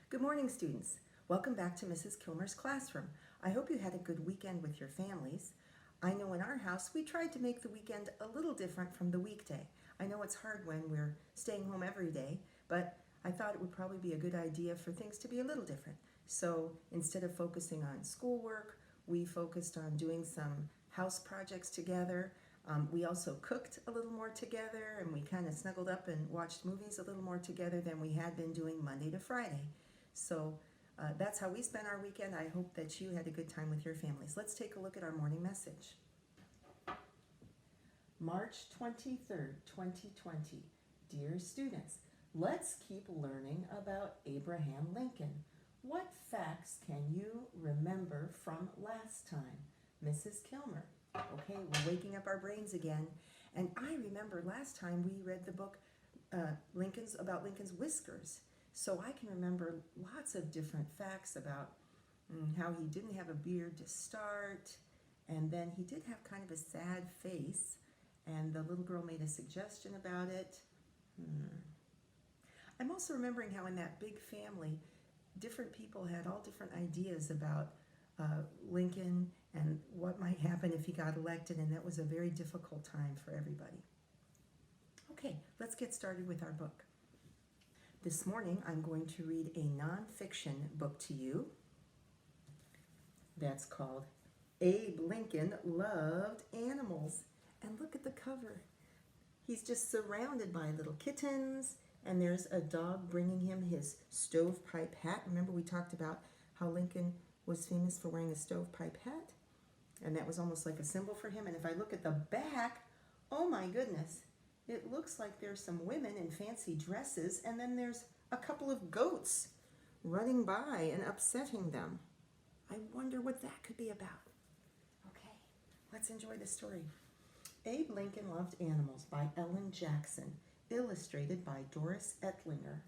Good morning, students. Welcome back to Mrs. Kilmer's classroom. I hope you had a good weekend with your families. I know in our house we tried to make the weekend a little different from the weekday. I know it's hard when we're staying home every day, but I thought it would probably be a good idea for things to be a little different. So instead of focusing on schoolwork, we focused on doing some house projects together. We also cooked a little more together, and we kind of snuggled up and watched movies a little more together than we had been doing Monday to Friday. So that's how we spent our weekend. I hope that you had a good time with your families. Let's take a look at our morning message. March 23rd, 2020. Dear students, let's keep learning about Abraham Lincoln. What facts can you remember from last time? Mrs. Kilmer. Okay, we're waking up our brains again. And I remember last time we read the book about Lincoln's whiskers. So I can remember lots of different facts about how he didn't have a beard to start, and then he did have kind of a sad face, and the little girl made a suggestion about it. I'm also remembering how in that big family, different people had all different ideas about Lincoln and what might happen if he got elected, and that was a very difficult time for everybody. Okay, let's get started with our book. This morning I'm going to read a nonfiction book to you that's called Abe Lincoln Loved Animals. And look at the cover. He's just surrounded by little kittens, and there's a dog bringing him his stovepipe hat. Remember we talked about how Lincoln was famous for wearing a stovepipe hat? And that was almost like a symbol for him. And if I look at the back, oh my goodness, it looks like there's some women in fancy dresses, and then there's a couple of goats running by and upsetting them. I wonder what that could be about. Okay, let's enjoy the story. Abe Lincoln Loved Animals by Ellen Jackson, illustrated by Doris Ettlinger.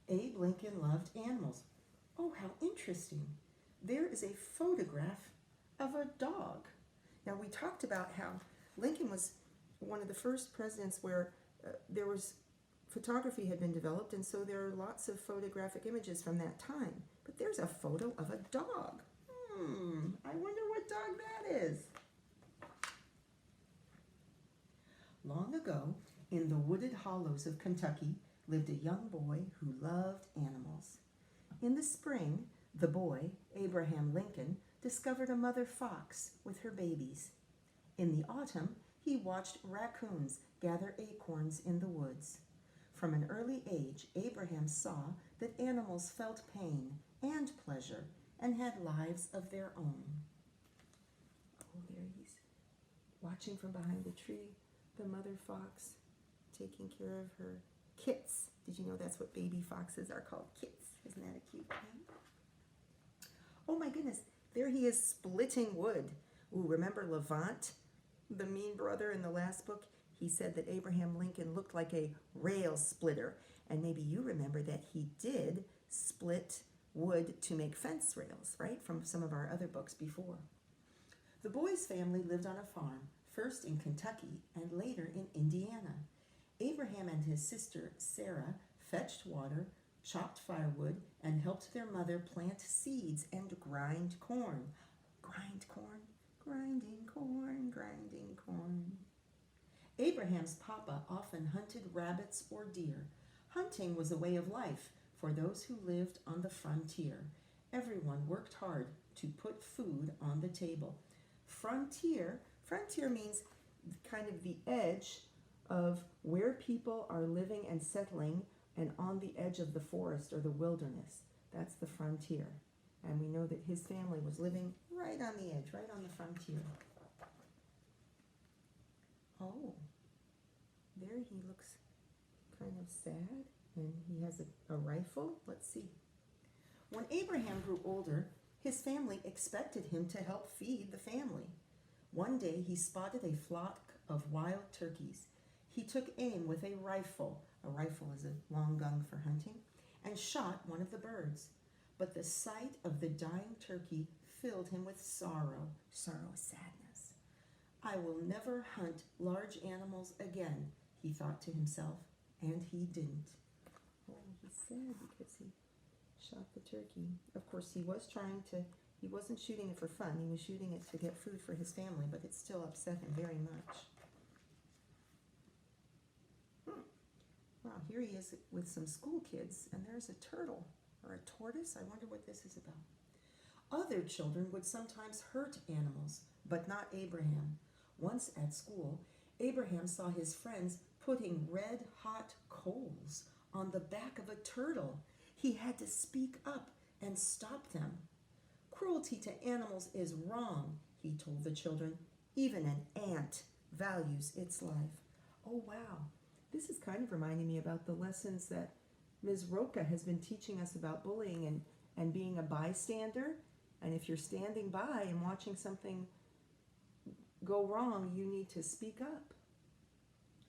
Abe Lincoln loved animals. Oh, how interesting. There is a photograph of a dog. Now, we talked about how Lincoln was one of the first presidents where there was photography had been developed, and so there are lots of photographic images from that time. But there's a photo of a dog. I wonder what dog that is. Long ago, in the wooded hollows of Kentucky, lived a young boy who loved animals. In the spring, the boy, Abraham Lincoln, discovered a mother fox with her babies. In the autumn, he watched raccoons gather acorns in the woods. From an early age, Abraham saw that animals felt pain and pleasure and had lives of their own. Oh, there he's watching from behind the tree, the mother fox taking care of her kits. Did you know that's what baby foxes are called? Kits. Isn't that a cute name? Oh my goodness, there he is splitting wood. Ooh, remember Levant, the mean brother in the last book? He said that Abraham Lincoln looked like a rail splitter. And maybe you remember that he did split wood to make fence rails, right? From some of our other books before. The boy's family lived on a farm, first in Kentucky and later in Indiana. Abraham and his sister Sarah fetched water, chopped firewood, and helped their mother plant seeds and grind corn. Grind corn, grinding corn, grinding corn. Abraham's papa often hunted rabbits or deer. Hunting was a way of life for those who lived on the frontier. Everyone worked hard to put food on the table. Frontier means kind of the edge of where people are living and settling, and on the edge of the forest or the wilderness. That's the frontier. And we know that his family was living right on the edge, right on the frontier. Oh, there he looks kind of sad, and he has a rifle. Let's see. When Abraham grew older, his family expected him to help feed the family. One day he spotted a flock of wild turkeys. He took aim with a rifle is a long gun for hunting, and shot one of the birds. But the sight of the dying turkey filled him with sorrow. Sorrow is sadness. I will never hunt large animals again, he he thought to himself, and he didn't. Oh, he's sad because he shot the turkey. Of course, he wasn't shooting it for fun. He was shooting it to get food for his family, but it still upset him very much. Wow, here he is with some school kids, and there's a turtle or a tortoise. I wonder what this is about. Other children would sometimes hurt animals, but not Abraham. Once at school, Abraham saw his friends putting red-hot coals on the back of a turtle. He had to speak up and stop them. Cruelty to animals is wrong, he told the children. Even an ant values its life. Oh, wow. This is kind of reminding me about the lessons that Ms. Roca has been teaching us about bullying and being a bystander. And if you're standing by and watching something go wrong, you need to speak up.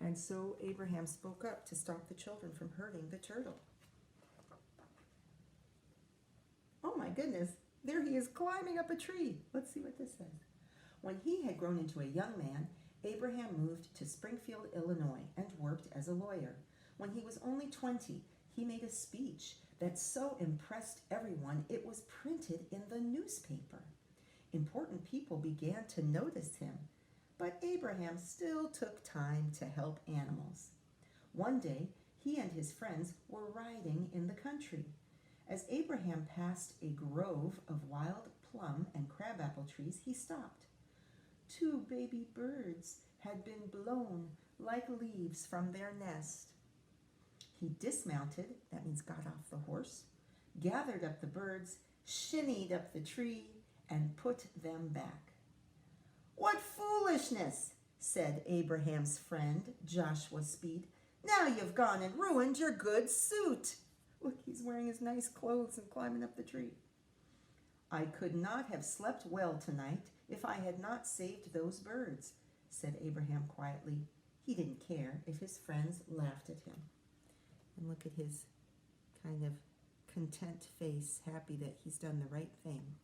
And so Abraham spoke up to stop the children from hurting the turtle. Oh my goodness, there he is climbing up a tree. Let's see what this says. When he had grown into a young man, Abraham moved to Springfield, Illinois, and worked as a lawyer. When he was only 20, he made a speech that so impressed everyone it was printed in the newspaper. Important people began to notice him, but Abraham still took time to help animals. One day, he and his friends were riding in the country. As Abraham passed a grove of wild plum and crabapple trees, he stopped. 2 baby birds had been blown like leaves from their nest. He dismounted, that means got off the horse, gathered up the birds, shinnied up the tree, and put them back. "What foolishness," said Abraham's friend, Joshua Speed. "Now you've gone and ruined your good suit." Look, he's wearing his nice clothes and climbing up the tree. "I could not have slept well tonight if I had not saved those birds," said Abraham quietly. He didn't care if his friends laughed at him. And look at his kind of content face, happy that he's done the right thing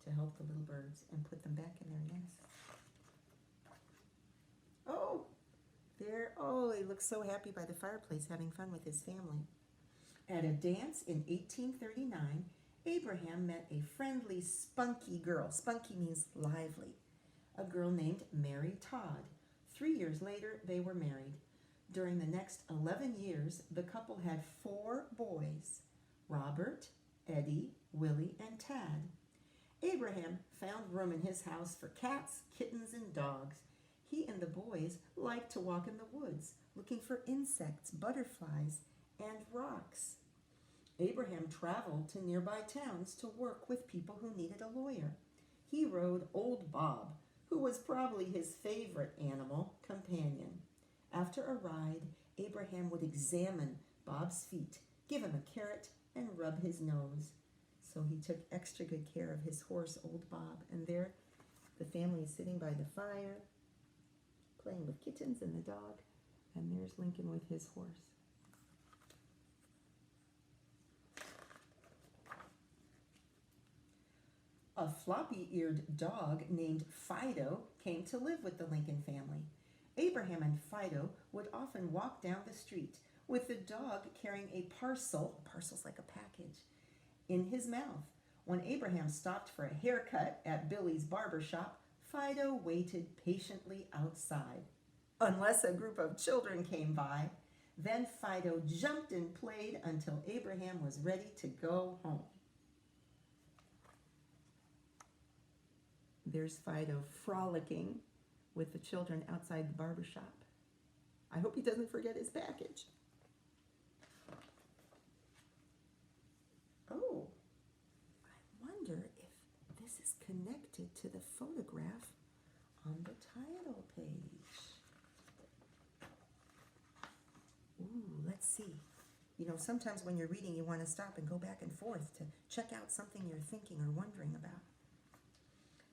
to help the little birds and put them back in their nest. He looks so happy by the fireplace having fun with his family. At a dance in 1839, Abraham met a friendly, spunky girl. Spunky means lively. A girl named Mary Todd. 3 years later, they were married. During the next 11 years, the couple had 4 boys: Robert, Eddie, Willie, and Tad. Abraham found room in his house for cats, kittens, and dogs. He and the boys liked to walk in the woods, looking for insects, butterflies, and rocks. Abraham traveled to nearby towns to work with people who needed a lawyer. He rode Old Bob, who was probably his favorite animal companion. After a ride, Abraham would examine Bob's feet, give him a carrot, and rub his nose. So he took extra good care of his horse, Old Bob. And there, the family is sitting by the fire, playing with kittens and the dog. And there's Lincoln with his horse. A floppy-eared dog named Fido came to live with the Lincoln family. Abraham and Fido would often walk down the street with the dog carrying a parcel's like a package, in his mouth. When Abraham stopped for a haircut at Billy's barber shop, Fido waited patiently outside, unless a group of children came by. Then Fido jumped and played until Abraham was ready to go home. There's Fido frolicking with the children outside the barber shop. I hope he doesn't forget his package. Oh, I wonder if this is connected to the photograph on the title page. Ooh, let's see. You know, sometimes when you're reading, you want to stop and go back and forth to check out something you're thinking or wondering about.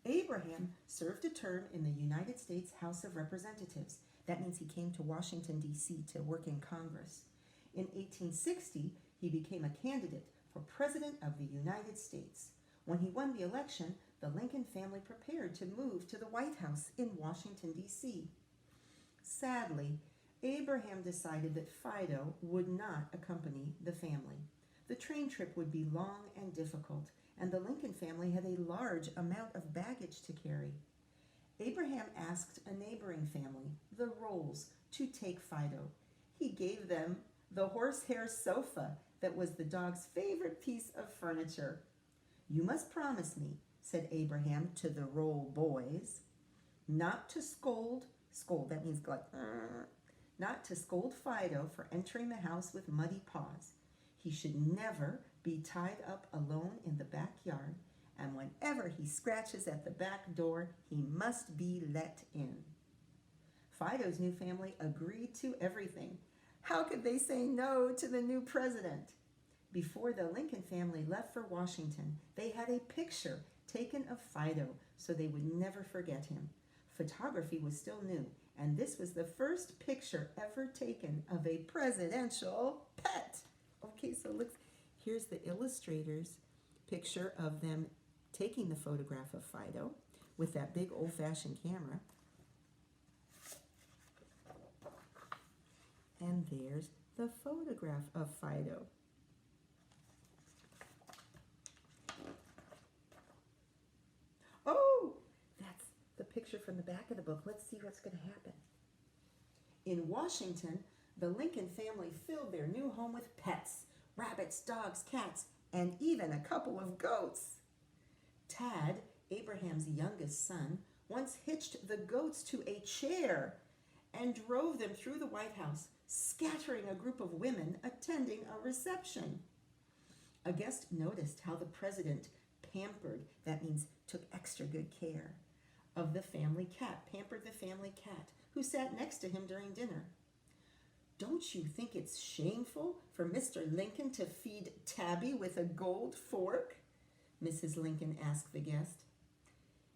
Abraham served a term in the United States House of Representatives. That means he came to Washington, D.C. to work in Congress. In 1860, he became a candidate for President of the United States. When he won the election, the Lincoln family prepared to move to the White House in Washington, D.C. Sadly, Abraham decided that Fido would not accompany the family. The train trip would be long and difficult, and the Lincoln family had a large amount of baggage to carry. Abraham asked a neighboring family, the Rolls, to take Fido. He gave them the horsehair sofa that was the dog's favorite piece of furniture. "You must promise me," said Abraham to the Roll boys, "not to scold, that means like, not to scold Fido for entering the house with muddy paws. He should never be tied up alone in the backyard, and whenever he scratches at the back door, he must be let in." Fido's new family agreed to everything. How could they say no to the new president? Before the Lincoln family left for Washington, they had a picture taken of Fido so they would never forget him. Photography was still new, and this was the first picture ever taken of a presidential pet. Okay, so look, here's the illustrator's picture of them taking the photograph of Fido with that big old-fashioned camera. And there's the photograph of Fido. Oh, that's the picture from the back of the book. Let's see what's going to happen. In Washington, the Lincoln family filled their new home with pets, rabbits, dogs, cats, and even a couple of goats. Tad, Abraham's youngest son, once hitched the goats to a chair and drove them through the White House, scattering a group of women attending a reception. A guest noticed how the president pampered, that means took extra good care, of the family cat, pampered the family cat, who sat next to him during dinner. "Don't you think it's shameful for Mr. Lincoln to feed Tabby with a gold fork?" Mrs. Lincoln asked the guest.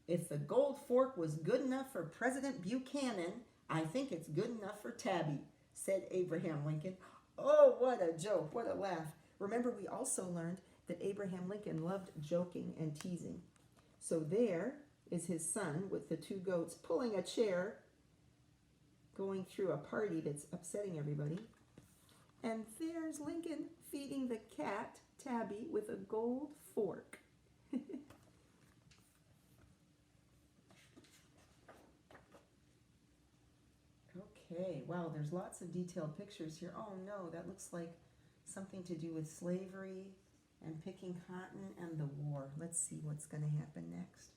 "If the gold fork was good enough for President Buchanan, I think it's good enough for Tabby," said Abraham Lincoln. Oh, what a joke, what a laugh. Remember, we also learned that Abraham Lincoln loved joking and teasing. So there is his son with the two goats pulling a chair, going through a party that's upsetting everybody. And there's Lincoln feeding the cat, Tabby, with a gold fork. Okay, wow, there's lots of detailed pictures here. Oh no, that looks like something to do with slavery and picking cotton and the war. Let's see what's going to happen next.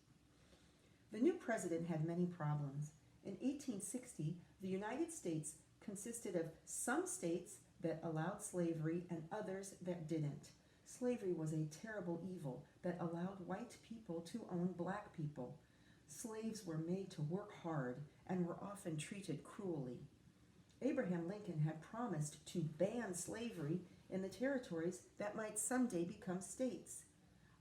The new president had many problems. In 1860, the United States consisted of some states that allowed slavery and others that didn't. Slavery was a terrible evil that allowed white people to own black people. Slaves were made to work hard and were often treated cruelly. Abraham Lincoln had promised to ban slavery in the territories that might someday become states.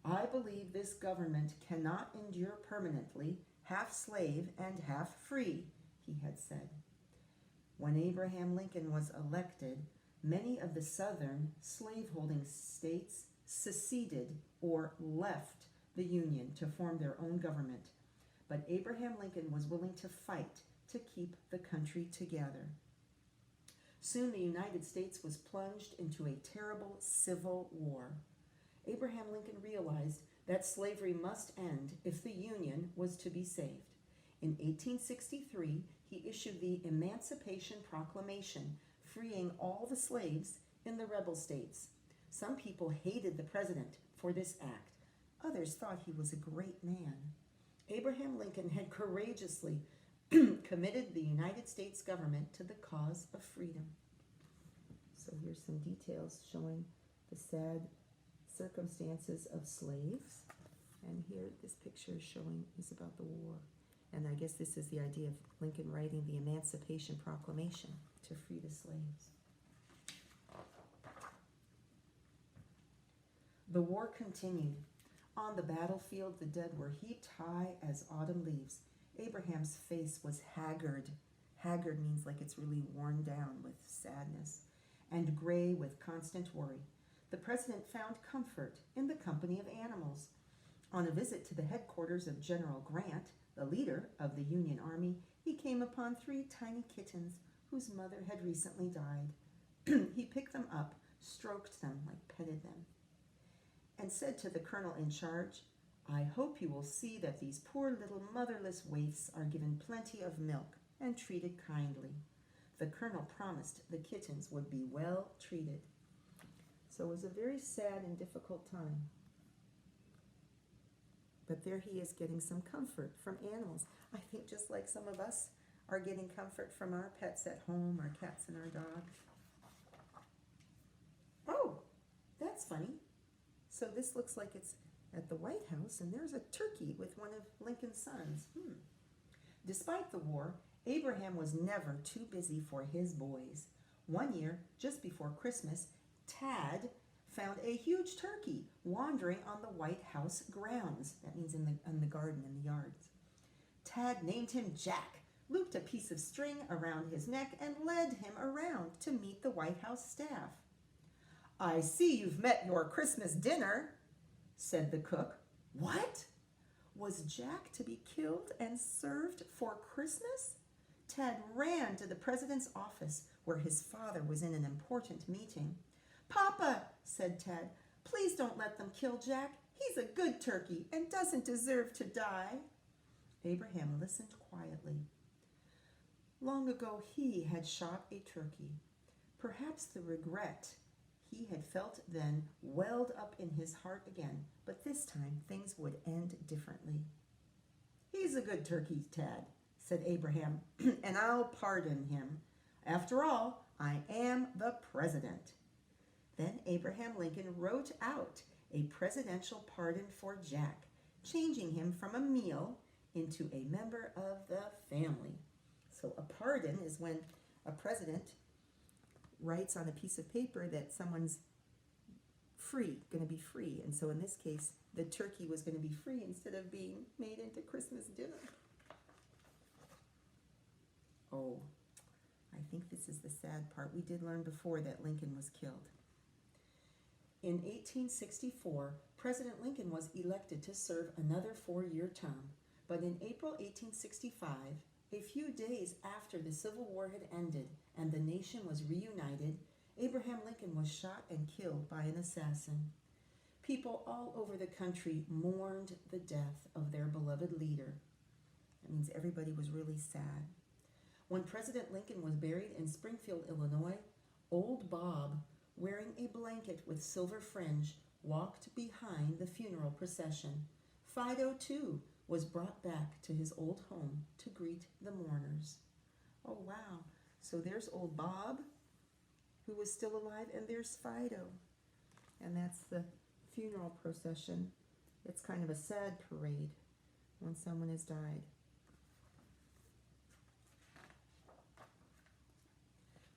"I believe this government cannot endure permanently, half slave and half free," he had said. When Abraham Lincoln was elected, many of the southern slaveholding states seceded or left the Union to form their own government. But Abraham Lincoln was willing to fight to keep the country together. Soon the United States was plunged into a terrible civil war. Abraham Lincoln realized that slavery must end if the Union was to be saved. In 1863, he issued the Emancipation Proclamation, freeing all the slaves in the rebel states. Some people hated the president for this act. Others thought he was a great man. Abraham Lincoln had courageously committed the United States government to the cause of freedom. So here's some details showing the sad circumstances of slaves. And here this picture is about the war. And I guess this is the idea of Lincoln writing the Emancipation Proclamation to free the slaves. The war continued. On the battlefield, the dead were heaped high as autumn leaves. Abraham's face was haggard. Haggard means like it's really worn down with sadness, and gray with constant worry. The president found comfort in the company of animals. On a visit to the headquarters of General Grant, the leader of the Union Army, he came upon 3 tiny kittens whose mother had recently died. He picked them up, stroked them, petted them, and said to the colonel in charge, "I hope you will see that these poor little motherless waifs are given plenty of milk and treated kindly." The colonel promised the kittens would be well treated. So it was a very sad and difficult time. But there he is getting some comfort from animals. I think just like some of us are getting comfort from our pets at home, our cats and our dogs. Oh, that's funny. So this looks like it's at the White House, and there's a turkey with one of Lincoln's sons. Despite the war, Abraham was never too busy for his boys. One year, just before Christmas, Tad found a huge turkey wandering on the White House grounds. That means in the garden, in the yards. Tad named him Jack, looped a piece of string around his neck, and led him around to meet the White House staff. "I see you've met your Christmas dinner," said the cook. What? Was Jack to be killed and served for Christmas? Tad ran to the president's office where his father was in an important meeting. "Papa," said Tad, "please don't let them kill Jack. He's a good turkey and doesn't deserve to die." Abraham listened quietly. Long ago he had shot a turkey. Perhaps the regret he had felt then welled up in his heart again, but this time things would end differently. "He's a good turkey, Tad," said Abraham, "and I'll pardon him. After all, I am the president." Then Abraham Lincoln wrote out a presidential pardon for Jack, changing him from a meal into a member of the family. So a pardon is when a president writes on a piece of paper that someone's going to be free. And so in this case, the turkey was going to be free instead of being made into Christmas dinner. Oh, I think this is the sad part. We did learn before that Lincoln was killed. In 1864, President Lincoln was elected to serve another 4-year term. But in April 1865, a few days after the Civil War had ended and the nation was reunited, Abraham Lincoln was shot and killed by an assassin. People all over the country mourned the death of their beloved leader. That means everybody was really sad. When President Lincoln was buried in Springfield, Illinois, Old Bob, wearing a blanket with silver fringe, walked behind the funeral procession. Fido, too, was brought back to his old home to greet the mourners. Oh, wow. So there's old Bob, who was still alive, and there's Fido. And that's the funeral procession. It's kind of a sad parade when someone has died.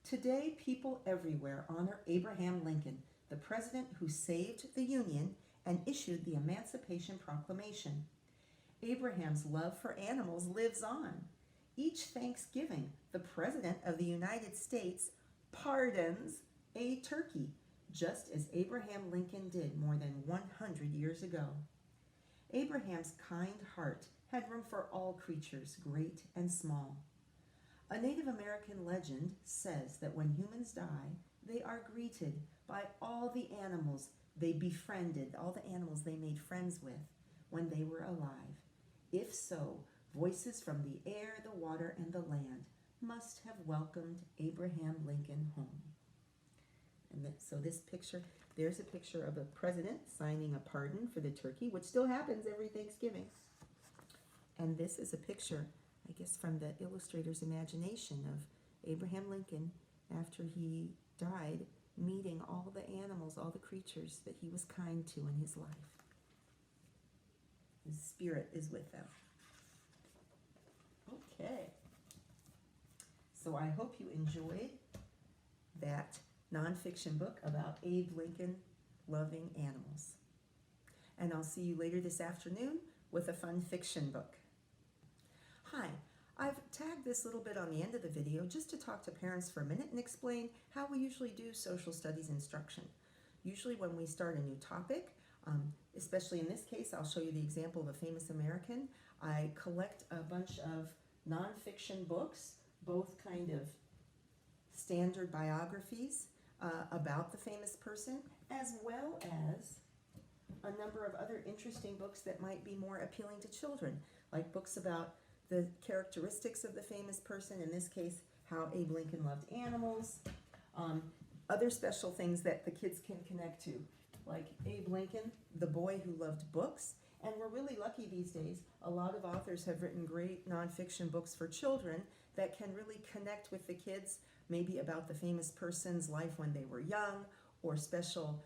Today, people everywhere honor Abraham Lincoln, the president who saved the Union and issued the Emancipation Proclamation. Abraham's love for animals lives on. Each Thanksgiving, the President of the United States pardons a turkey, just as Abraham Lincoln did more than 100 years ago. Abraham's kind heart had room for all creatures, great and small. A Native American legend says that when humans die, they are greeted by all the animals they befriended, all the animals they made friends with when they were alive. If so, voices from the air, the water, and the land must have welcomed Abraham Lincoln home. And so this picture, there's a picture of a president signing a pardon for the turkey, which still happens every Thanksgiving. And this is a picture, I guess, from the illustrator's imagination of Abraham Lincoln after he died, meeting all the animals, all the creatures that he was kind to in his life. His spirit is with them. Okay. So I hope you enjoyed that nonfiction book about Abe Lincoln loving animals. And I'll see you later this afternoon with a fun fiction book. Hi, I've tagged this little bit on the end of the video just to talk to parents for a minute and explain how we usually do social studies instruction. Usually when we start a new topic, especially in this case, I'll show you the example of a famous American. I collect a bunch of nonfiction books, both kind of standard biographies about the famous person, as well as a number of other interesting books that might be more appealing to children, like books about the characteristics of the famous person, in this case, how Abe Lincoln loved animals, other special things that the kids can connect to, like Abe Lincoln, the boy who loved books. And we're really lucky these days. A lot of authors have written great nonfiction books for children that can really connect with the kids, maybe about the famous person's life when they were young, or special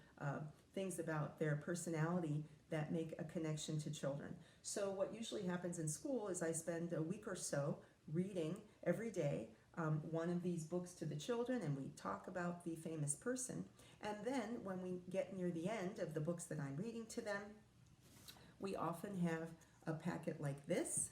things about their personality that make a connection to children. So what usually happens in school is I spend a week or so reading every day one of these books to the children, and we talk about the famous person. And then when we get near the end of the books that I'm reading to them, we often have a packet like this,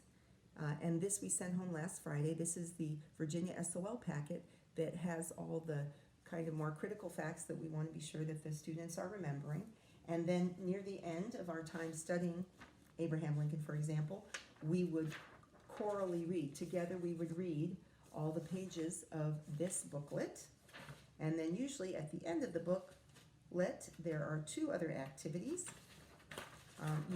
and this we sent home last Friday. This is the Virginia SOL packet that has all the kind of more critical facts that we want to be sure that the students are remembering. And then near the end of our time studying Abraham Lincoln, for example, we would chorally read. Together we would read all the pages of this booklet. And then usually at the end of the booklet, there are two other activities.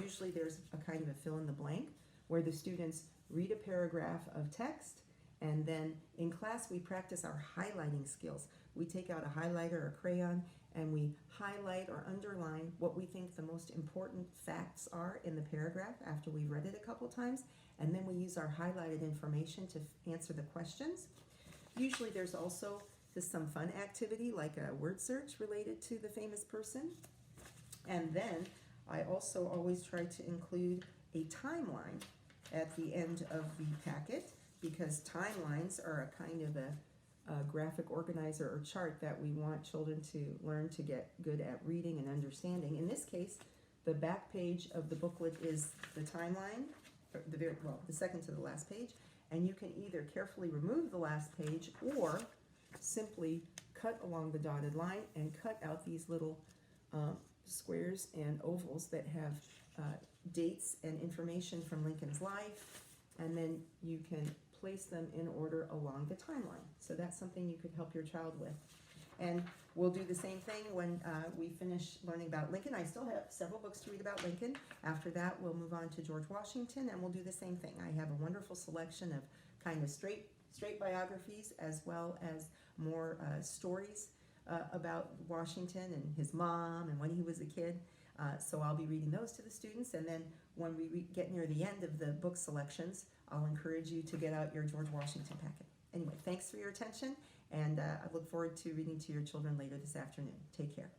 Usually there's a kind of a fill in the blank where the students read a paragraph of text, and then in class we practice our highlighting skills. We take out a highlighter or a crayon and we highlight or underline what we think the most important facts are in the paragraph after we've read it a couple times, and then we use our highlighted information to answer the questions. Usually there's also just some fun activity like a word search related to the famous person. And then I also always try to include a timeline at the end of the packet, because timelines are a kind of a graphic organizer or chart that we want children to learn to get good at reading and understanding. In this case, the back page of the booklet is the timeline, or the second to the last page, and you can either carefully remove the last page or simply cut along the dotted line and cut out these little squares and ovals that have dates and information from Lincoln's life, and then you can place them in order along the timeline. So that's something you could help your child with. And we'll do the same thing when we finish learning about Lincoln. I still have several books to read about Lincoln. After that, we'll move on to George Washington, and we'll do the same thing. I have a wonderful selection of kind of straight biographies, as well as more stories about Washington and his mom and when he was a kid. So I'll be reading those to the students, and then when we get near the end of the book selections, I'll encourage you to get out your George Washington packet. Anyway, thanks for your attention, and I look forward to reading to your children later this afternoon. Take care.